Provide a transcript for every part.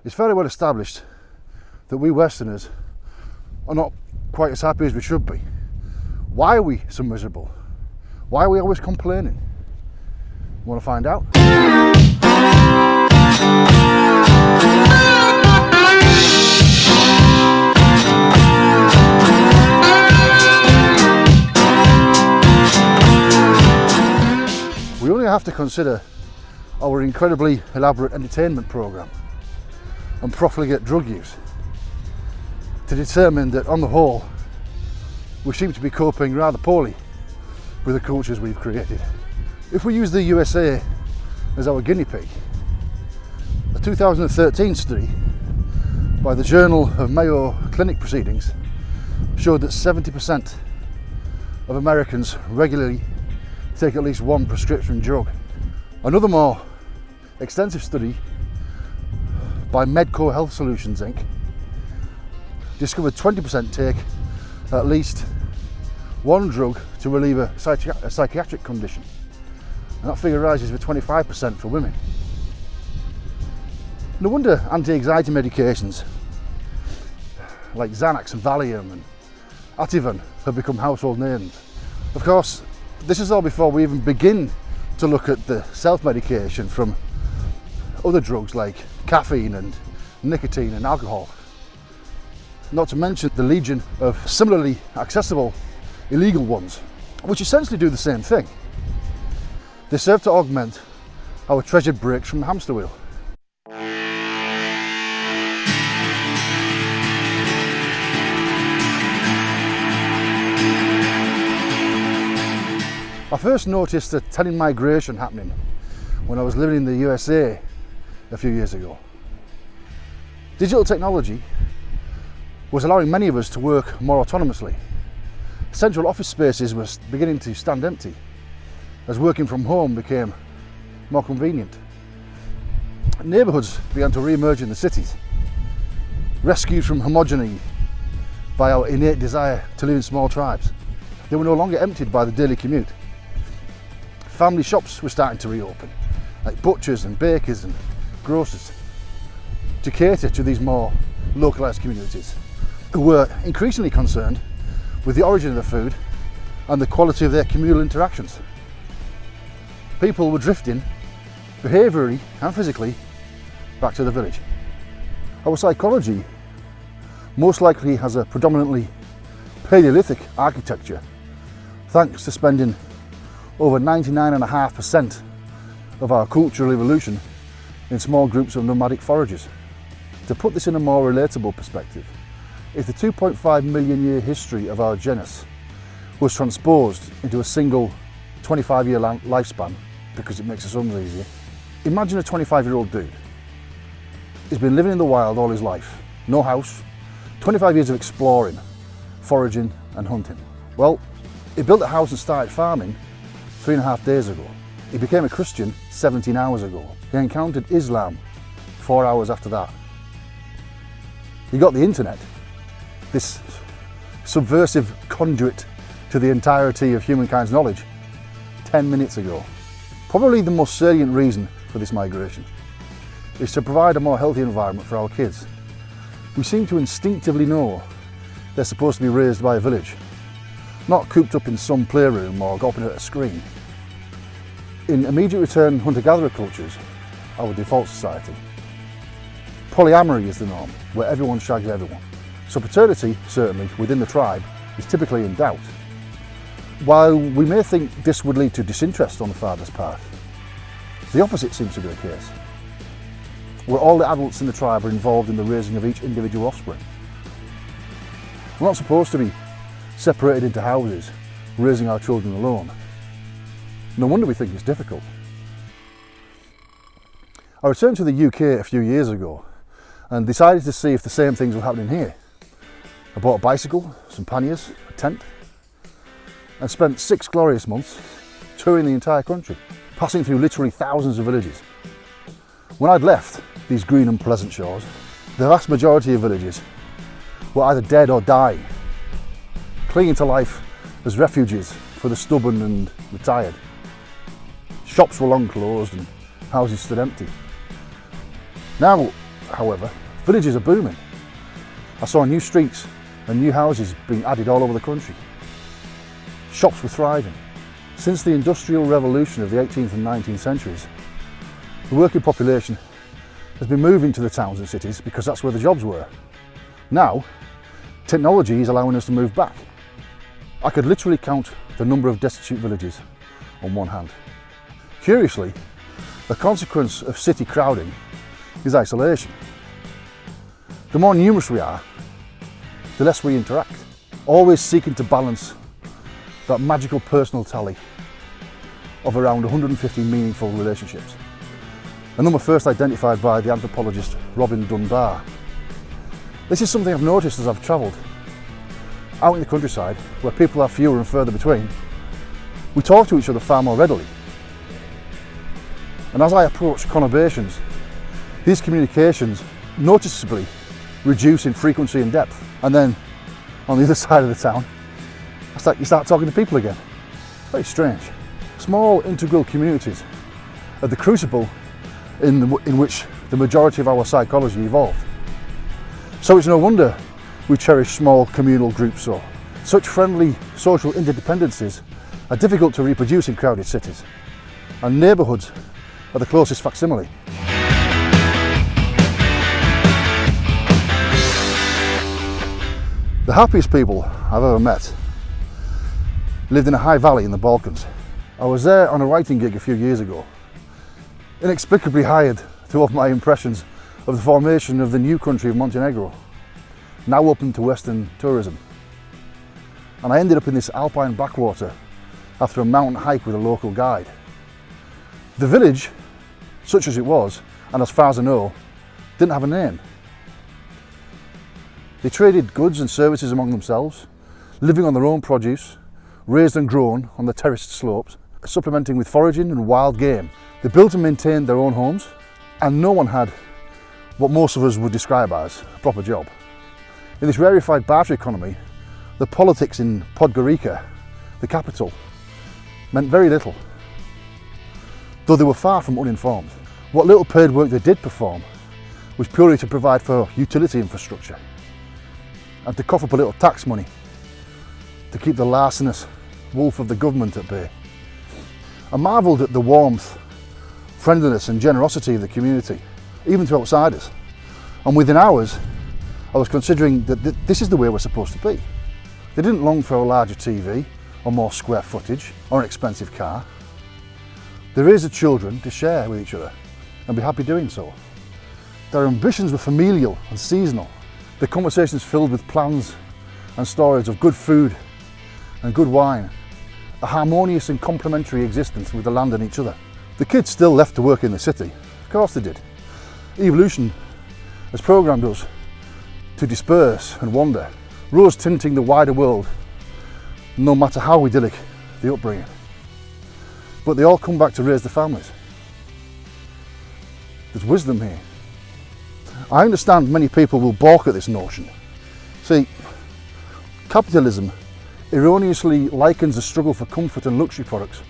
It's very well established that we Westerners are not quite as happy as we should be. Why are we so miserable? Why are we always complaining? Want to find out? We only have to consider our incredibly elaborate entertainment programme and profligate drug use to determine that on the whole we seem to be coping rather poorly with the cultures we've created. If we use the USA as our guinea pig, a 2013 study by the Journal of Mayo Clinic Proceedings showed that 70% of Americans regularly take at least one prescription drug. Another more extensive study by Medco Health Solutions Inc. discovered 20% take at least one drug to relieve a psychiatric condition, and that figure rises to 25% for women. No wonder anti-anxiety medications like Xanax and Valium and Ativan have become household names. Of course, this is all before we even begin to look at the self-medication from other drugs like caffeine and nicotine and alcohol. Not to mention the legion of similarly accessible illegal ones, which essentially do the same thing. They serve to augment our treasured breaks from the hamster wheel. I first noticed the tenant migration happening when I was living in the USA a few years ago. Digital technology was allowing many of us to work more autonomously. Central office spaces were beginning to stand empty as working from home became more convenient. Neighbourhoods began to re-emerge in the cities, rescued from homogeny by our innate desire to live in small tribes. They were no longer emptied by the daily commute. Family shops were starting to reopen, like butchers and bakers and grocers, to cater to these more localised communities who were increasingly concerned with the origin of the food and the quality of their communal interactions. People were drifting, behaviourally and physically, back to the village. Our psychology most likely has a predominantly Paleolithic architecture, thanks to spending over 99.5% of our cultural evolution in small groups of nomadic foragers. To put this in a more relatable perspective, if the 2.5 million year history of our genus was transposed into a single 25-year lifespan, because it makes the sums easier, imagine a 25-year-old dude. He's been living in the wild all his life, no house, 25 years of exploring, foraging and hunting. Well, he built a house and started farming 3.5 days ago. He became a Christian 17 hours ago. He encountered Islam 4 hours after that. He got the internet, this subversive conduit to the entirety of humankind's knowledge, 10 minutes ago. Probably the most salient reason for this migration is to provide a more healthy environment for our kids. We seem to instinctively know they're supposed to be raised by a village, not cooped up in some playroom or gawping at a screen. In immediate return hunter-gatherer cultures, our default society, polyamory is the norm, where everyone shags everyone. So paternity, certainly within the tribe, is typically in doubt. While we may think this would lead to disinterest on the father's part, the opposite seems to be the case, where all the adults in the tribe are involved in the raising of each individual offspring. We're not supposed to be separated into houses, raising our children alone. No wonder we think it's difficult. I returned to the UK a few years ago and decided to see if the same things were happening here. I bought a bicycle, some panniers, a tent, and spent 6 glorious months touring the entire country, passing through literally thousands of villages. When I'd left these green and pleasant shores, the vast majority of villages were either dead or dying, clinging to life as refuges for the stubborn and retired. Shops were long closed and houses stood empty. Now, however, villages are booming. I saw new streets and new houses being added all over the country. Shops were thriving. Since the Industrial Revolution of the 18th and 19th centuries, the working population has been moving to the towns and cities because that's where the jobs were. Now, technology is allowing us to move back. I could literally count the number of destitute villages on one hand. Curiously, the consequence of city crowding is isolation. The more numerous we are, the less we interact, always seeking to balance that magical personal tally of around 150 meaningful relationships. A number first identified by the anthropologist Robin Dunbar. This is something I've noticed as I've travelled. Out in the countryside, where people are fewer and further between, we talk to each other far more readily. And as I approach conurbations, these communications noticeably reduce in frequency and depth. And then, on the other side of the town, you start talking to people again. It's very strange. Small integral communities are the crucible in which the majority of our psychology evolved. So it's no wonder we cherish small communal groups so. Such friendly social interdependencies are difficult to reproduce in crowded cities, and neighbourhoods are the closest facsimile. The happiest people I've ever met lived in a high valley in the Balkans. I was there on a writing gig a few years ago, inexplicably hired to offer my impressions of the formation of the new country of Montenegro, now open to Western tourism. And I ended up in this alpine backwater after a mountain hike with a local guide. The village, such as it was, and as far as I know, didn't have a name. They traded goods and services among themselves, living on their own produce, raised and grown on the terraced slopes, supplementing with foraging and wild game. They built and maintained their own homes, and no one had what most of us would describe as a proper job. In this rarefied barter economy, the politics in Podgorica, the capital, meant very little, though they were far from uninformed. What little paid work they did perform was purely to provide for utility infrastructure and to cough up a little tax money to keep the larcenous wolf of the government at bay. I marvelled at the warmth, friendliness and generosity of the community, even to outsiders. And within hours, I was considering that this is the way we're supposed to be. They didn't long for a larger TV or more square footage or an expensive car. They raised the children to share with each other and be happy doing so. Their ambitions were familial and seasonal. The conversations filled with plans and stories of good food and good wine, a harmonious and complementary existence with the land and each other. The kids still left to work in the city. Of course they did. Evolution has programmed us to disperse and wander, rose tinting the wider world, no matter how idyllic the upbringing. But they all come back to raise their families. There's wisdom here. I understand many people will balk at this notion. See, capitalism erroneously likens the struggle for comfort and luxury products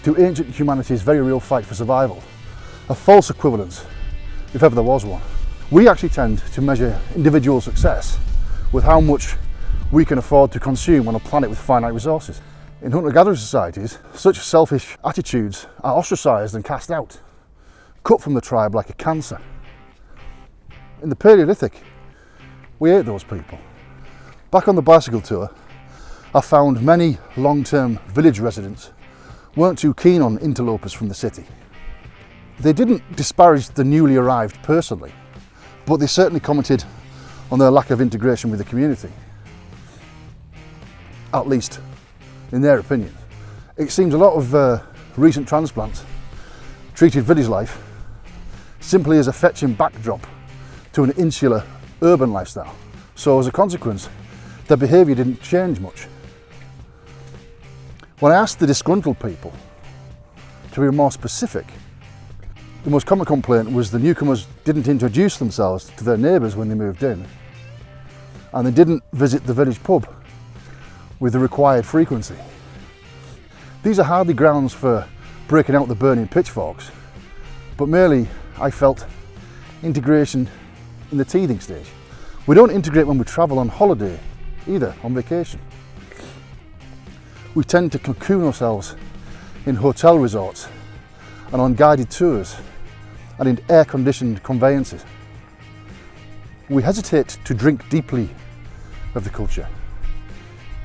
to ancient humanity's very real fight for survival. A false equivalence, if ever there was one. We actually tend to measure individual success with how much we can afford to consume on a planet with finite resources. In hunter-gatherer societies, such selfish attitudes are ostracised and cast out, cut from the tribe like a cancer. In the Paleolithic, we ate those people. Back on the bicycle tour, I found many long-term village residents weren't too keen on interlopers from the city. They didn't disparage the newly arrived personally, but they certainly commented on their lack of integration with the community. At least, in their opinion. It seems a lot of recent transplants treated village life simply as a fetching backdrop to an insular urban lifestyle. So as a consequence, their behaviour didn't change much. When I asked the disgruntled people to be more specific, the most common complaint was the newcomers didn't introduce themselves to their neighbours when they moved in, and they didn't visit the village pub with the required frequency. These are hardly grounds for breaking out the burning pitchforks, but merely, I felt, integration in the teething stage. We don't integrate when we travel on holiday either, on vacation. We tend to cocoon ourselves in hotel resorts and on guided tours and in air-conditioned conveyances. We hesitate to drink deeply of the culture.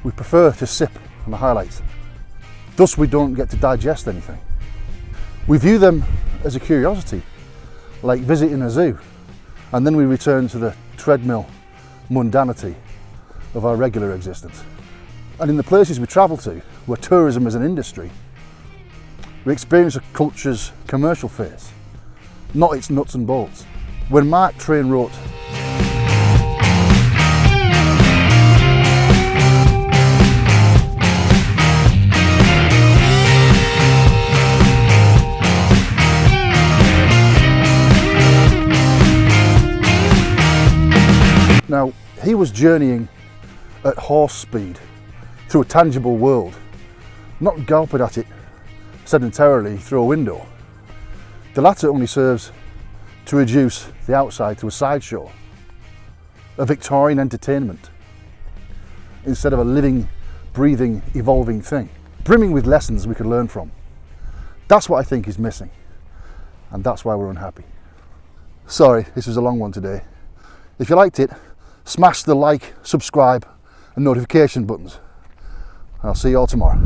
We prefer to sip on the highlights. Thus we don't get to digest anything. We view them as a curiosity, like visiting a zoo, and then we return to the treadmill mundanity of our regular existence. And in the places we travel to, where tourism is an industry, we experience a culture's commercial phase, not its nuts and bolts. When Mark Twain wrote, now, he was journeying at horse speed through a tangible world, not gulping at it sedentarily through a window. The latter only serves to reduce the outside to a sideshow, a Victorian entertainment, instead of a living, breathing, evolving thing, brimming with lessons we could learn from. That's what I think is missing, and that's why we're unhappy. Sorry, this was a long one today. If you liked it, smash the like, subscribe and notification buttons. I'll see you all tomorrow.